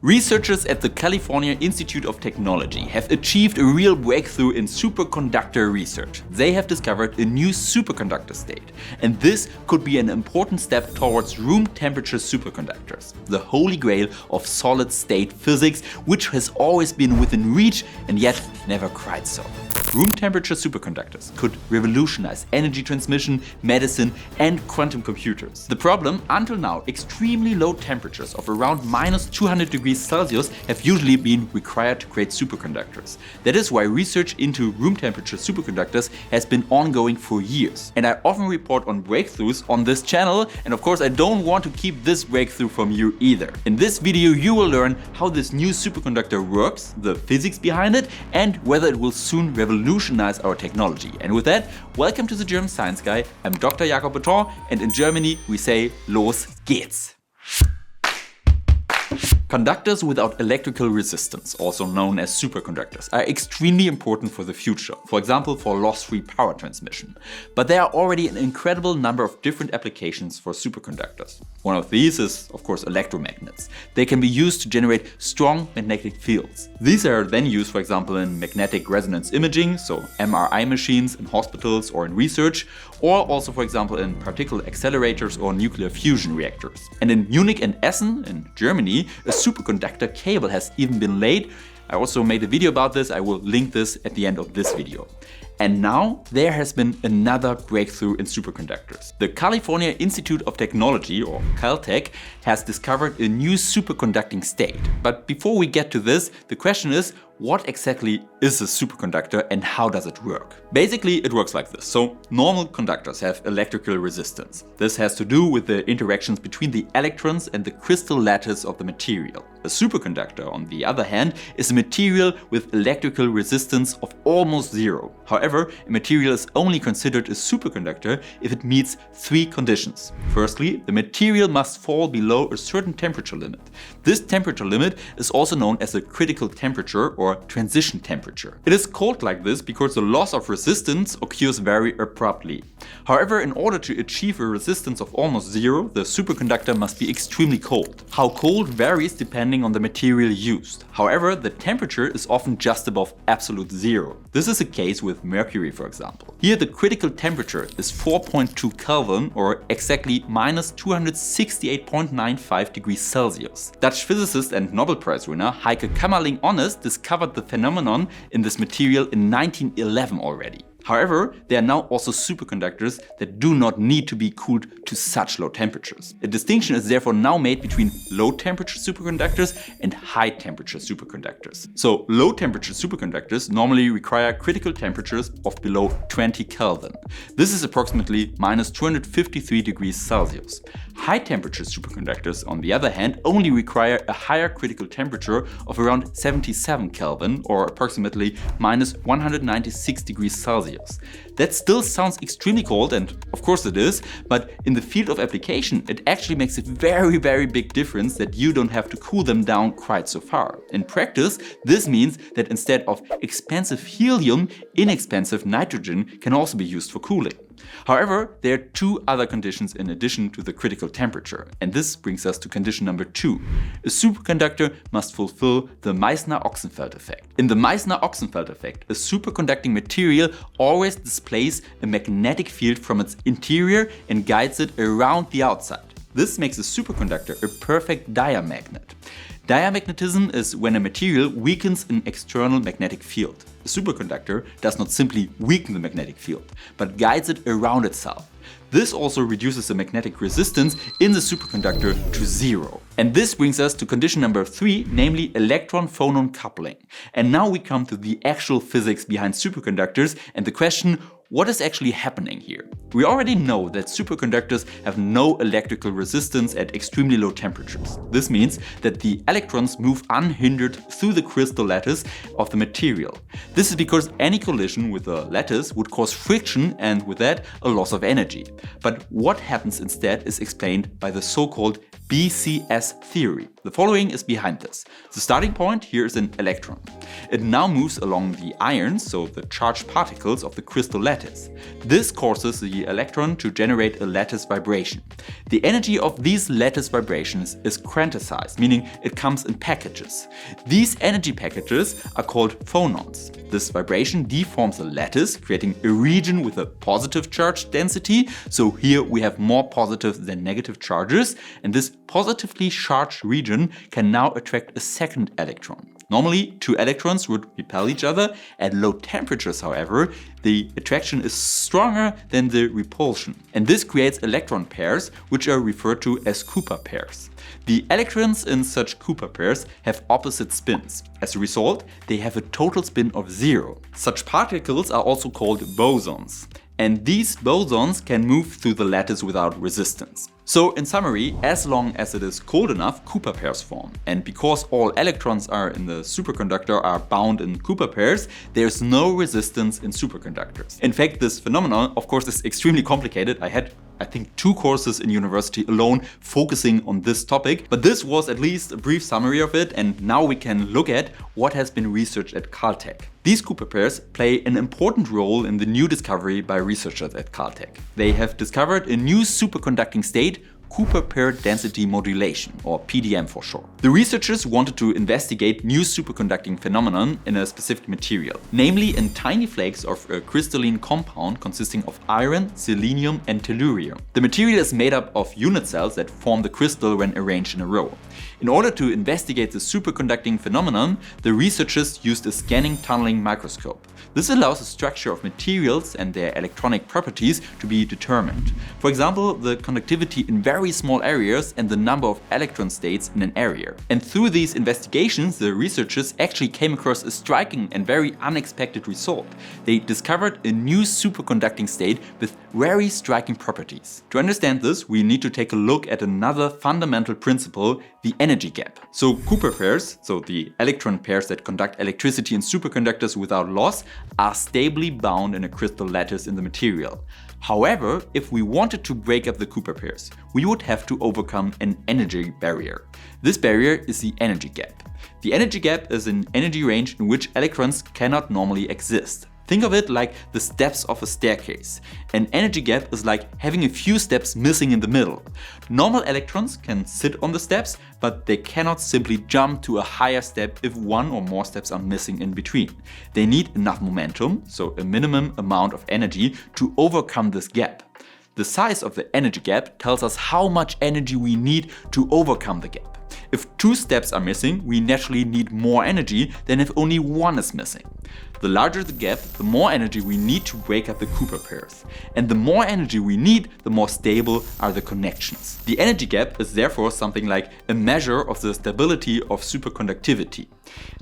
Researchers at the California Institute of Technology have achieved a real breakthrough in superconductor research. They have discovered a new superconductor state, and this could be an important step towards room temperature superconductors, the holy grail of solid state physics, which has always been within reach and yet never quite so. Room temperature superconductors could revolutionize energy transmission, medicine, and quantum computers. The problem, until now, extremely low temperatures of around -200°C have usually been required to create superconductors. That is why research into room temperature superconductors has been ongoing for years. And I often report on breakthroughs on this channel, and of course I don't want to keep this breakthrough from you either. In this video you will learn how this new superconductor works, the physics behind it, and whether it will soon revolutionize our technology. And with that, welcome to the German Science Guy. I'm Dr. Jakob Beton, and in Germany we say Los geht's! Conductors without electrical resistance, also known as superconductors, are extremely important for the future, for example for loss-free power transmission. But there are already an incredible number of different applications for superconductors. One of these is, of course, electromagnets. They can be used to generate strong magnetic fields. These are then used, for example, in magnetic resonance imaging, so MRI machines in hospitals or in research, or also, for example, in particle accelerators or nuclear fusion reactors. And in Munich and Essen, in Germany, a superconductor cable has even been laid. I also made a video about this. I will link this at the end of this video. And now there has been another breakthrough in superconductors. The California Institute of Technology, or Caltech, has discovered a new superconducting state. But before we get to this, the question is, what exactly is a superconductor and how does it work? Basically, it works like this. So normal conductors have electrical resistance. This has to do with the interactions between the electrons and the crystal lattice of the material. A superconductor, on the other hand, is a material with electrical resistance of almost zero. However, a material is only considered a superconductor if it meets three conditions. Firstly, the material must fall below a certain temperature limit. This temperature limit is also known as a critical temperature or transition temperature. It is called like this because the loss of resistance occurs very abruptly. However, in order to achieve a resistance of almost zero, the superconductor must be extremely cold. How cold varies depending on the material used. However, the temperature is often just above absolute zero. This is the case with mercury, for example. Here the critical temperature is 4.2 Kelvin, or exactly -268.95°C. Dutch physicist and Nobel Prize winner Heike Kamerlingh-Onnes discovered the phenomenon in this material in 1911 already. However, there are now also superconductors that do not need to be cooled to such low temperatures. A distinction is therefore now made between low temperature superconductors and high temperature superconductors. So low temperature superconductors normally require critical temperatures of below 20 Kelvin. This is approximately -253°C. High temperature superconductors, on the other hand, only require a higher critical temperature of around 77 Kelvin, or approximately -196°C. That still sounds extremely cold, and of course it is, but in the field of application it actually makes a very big difference that you don't have to cool them down quite so far. In practice, this means that instead of expensive helium, inexpensive nitrogen can also be used for cooling. However, there are two other conditions in addition to the critical temperature, and this brings us to condition number 2. A superconductor must fulfill the Meissner-Ochsenfeld effect. In the Meissner-Ochsenfeld effect, a superconducting material always displays a magnetic field from its interior and guides it around the outside. This makes a superconductor a perfect diamagnet. Diamagnetism is when a material weakens an external magnetic field. A superconductor does not simply weaken the magnetic field, but guides it around itself. This also reduces the magnetic resistance in the superconductor to zero. And this brings us to condition number 3, namely Electron-Phonon coupling. And now we come to the actual physics behind superconductors and the question, what is actually happening here? We already know that superconductors have no electrical resistance at extremely low temperatures. This means that the electrons move unhindered through the crystal lattice of the material. This is because any collision with the lattice would cause friction and with that a loss of energy. But what happens instead is explained by the so-called BCS theory. The following is behind this. The starting point here is an electron. It now moves along the ions, so the charged particles of the crystal lattice. This causes the electron to generate a lattice vibration. The energy of these lattice vibrations is quantized, meaning it comes in packages. These energy packages are called phonons. This vibration deforms a lattice, creating a region with a positive charge density. So here we have more positive than negative charges, and this positively charged region can now attract a second electron. Normally, two electrons would repel each other. At low temperatures, however, the attraction is stronger than the repulsion. And this creates electron pairs, which are referred to as Cooper pairs. The electrons in such Cooper pairs have opposite spins. As a result, they have a total spin of 0. Such particles are also called bosons. And these bosons can move through the lattice without resistance. So in summary, as long as it is cold enough, Cooper pairs form. And because all electrons are in the superconductor are bound in Cooper pairs, there's no resistance in superconductors. In fact, this phenomenon, of course, is extremely complicated. I had, I think, 2 courses in university alone focusing on this topic, but this was at least a brief summary of it, and now we can look at what has been researched at Caltech. These Cooper pairs play an important role in the new discovery by researchers at Caltech. They have discovered a new superconducting state, Cooper pair density modulation, or PDM for short. The researchers wanted to investigate new superconducting phenomenon in a specific material, namely in tiny flakes of a crystalline compound consisting of iron, selenium and tellurium. The material is made up of unit cells that form the crystal when arranged in a row. In order to investigate the superconducting phenomenon, the researchers used a scanning tunneling microscope. This allows the structure of materials and their electronic properties to be determined. For example, the conductivity in very small areas and the number of electron states in an area. And through these investigations, the researchers actually came across a striking and very unexpected result. They discovered a new superconducting state with very striking properties. To understand this, we need to take a look at another fundamental principle, the energy gap. So Cooper pairs, so the electron pairs that conduct electricity in superconductors without loss, are stably bound in a crystal lattice in the material. However, if we wanted to break up the Cooper pairs, we would have to overcome an energy barrier. This barrier is the energy gap. The energy gap is an energy range in which electrons cannot normally exist. Think of it like the steps of a staircase. An energy gap is like having a few steps missing in the middle. Normal electrons can sit on the steps, but they cannot simply jump to a higher step if one or more steps are missing in between. They need enough momentum, so a minimum amount of energy, to overcome this gap. The size of the energy gap tells us how much energy we need to overcome the gap. If 2 steps are missing, we naturally need more energy than if only 1 is missing. The larger the gap, the more energy we need to break up the Cooper pairs. And the more energy we need, the more stable are the connections. The energy gap is therefore something like a measure of the stability of superconductivity.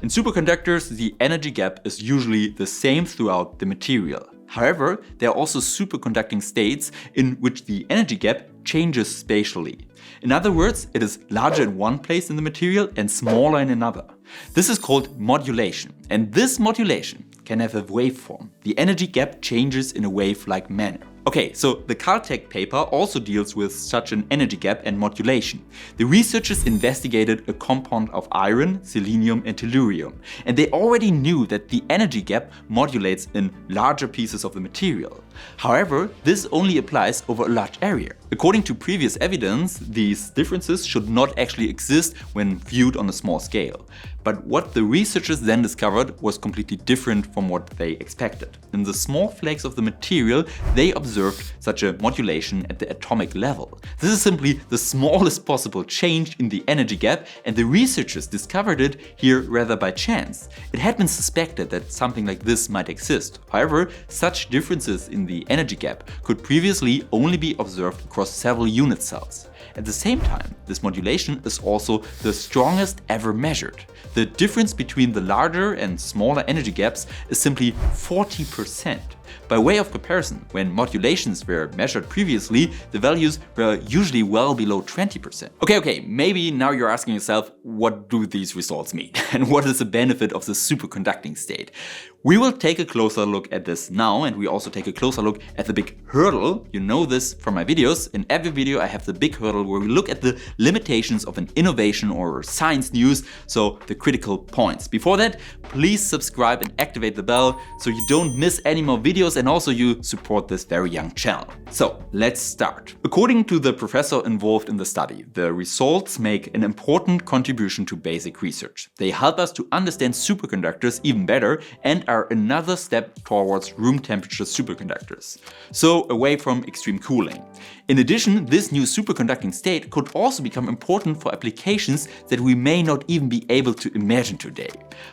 In superconductors, the energy gap is usually the same throughout the material. However, there are also superconducting states in which the energy gap changes spatially. In other words, it is larger in one place in the material and smaller in another. This is called modulation, and this modulation can have a waveform. The energy gap changes in a wave-like manner. Okay, so the Caltech paper also deals with such an energy gap and modulation. The researchers investigated a compound of iron, selenium and tellurium, and they already knew that the energy gap modulates in larger pieces of the material. However, this only applies over a large area. According to previous evidence, these differences should not actually exist when viewed on a small scale. But what the researchers then discovered was completely different from what they expected. In the small flakes of the material, they observed such a modulation at the atomic level. This is simply the smallest possible change in the energy gap, and the researchers discovered it here rather by chance. It had been suspected that something like this might exist. However, such differences in the energy gap could previously only be observed across several unit cells. At the same time, this modulation is also the strongest ever measured. The difference between the larger and smaller energy gaps is simply 40%. By way of comparison, when modulations were measured previously, the values were usually well below 20%. Okay, maybe now you're asking yourself, what do these results mean? And what is the benefit of the superconducting state? We will take a closer look at this now, and we also take a closer look at the big hurdle. You know this from my videos. In every video I have the big hurdle where we look at the limitations of an innovation or science news, so the critical points. Before that, please subscribe and activate the bell so you don't miss any more videos and also you support this very young channel. So let's start. According to the professor involved in the study, the results make an important contribution to basic research. They help us to understand superconductors even better and are another step towards room temperature superconductors, so away from extreme cooling. In addition, this new superconducting state could also become important for applications that we may not even be able to imagine today.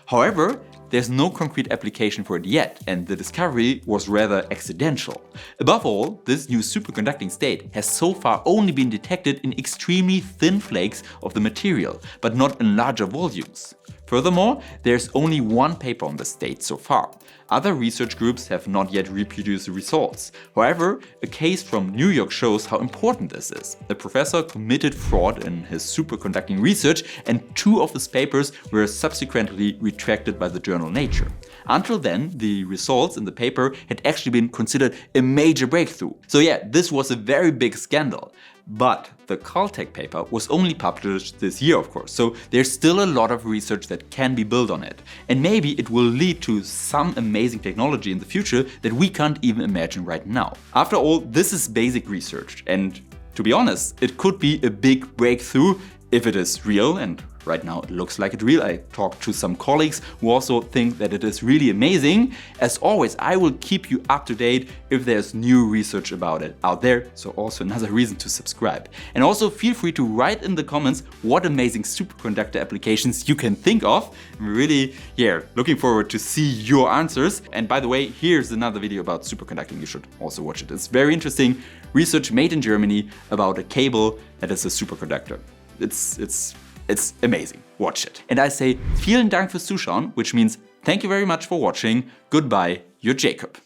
However, there's no concrete application for it yet, and the discovery was rather accidental. Above all, this new superconducting state has so far only been detected in extremely thin flakes of the material, but not in larger volumes. Furthermore, there's only one paper on the state so far. Other research groups have not yet reproduced the results. However, a case from New York shows how important this is. The professor committed fraud in his superconducting research, and 2 of his papers were subsequently retracted by the journal Nature. Until then, the results in the paper had actually been considered a major breakthrough. So yeah, this was a very big scandal. But the Caltech paper was only published this year, of course, so there's still a lot of research that can be built on it. And maybe it will lead to some amazing technology in the future that we can't even imagine right now. After all, this is basic research, and to be honest, it could be a big breakthrough if it is real, and right now it looks like it's real. I talked to some colleagues who also think that it is really amazing. As always, I will keep you up to date if there's new research about it out there, so also another reason to subscribe. And also feel free to write in the comments what amazing superconductor applications you can think of. I'm really, looking forward to see your answers. And by the way, here's another video about superconducting. You should also watch it. It's very interesting. Research made in Germany about a cable that is a superconductor. It's amazing. Watch it. And I say vielen Dank fürs Zuschauen, which means thank you very much for watching. Goodbye, your Jacob.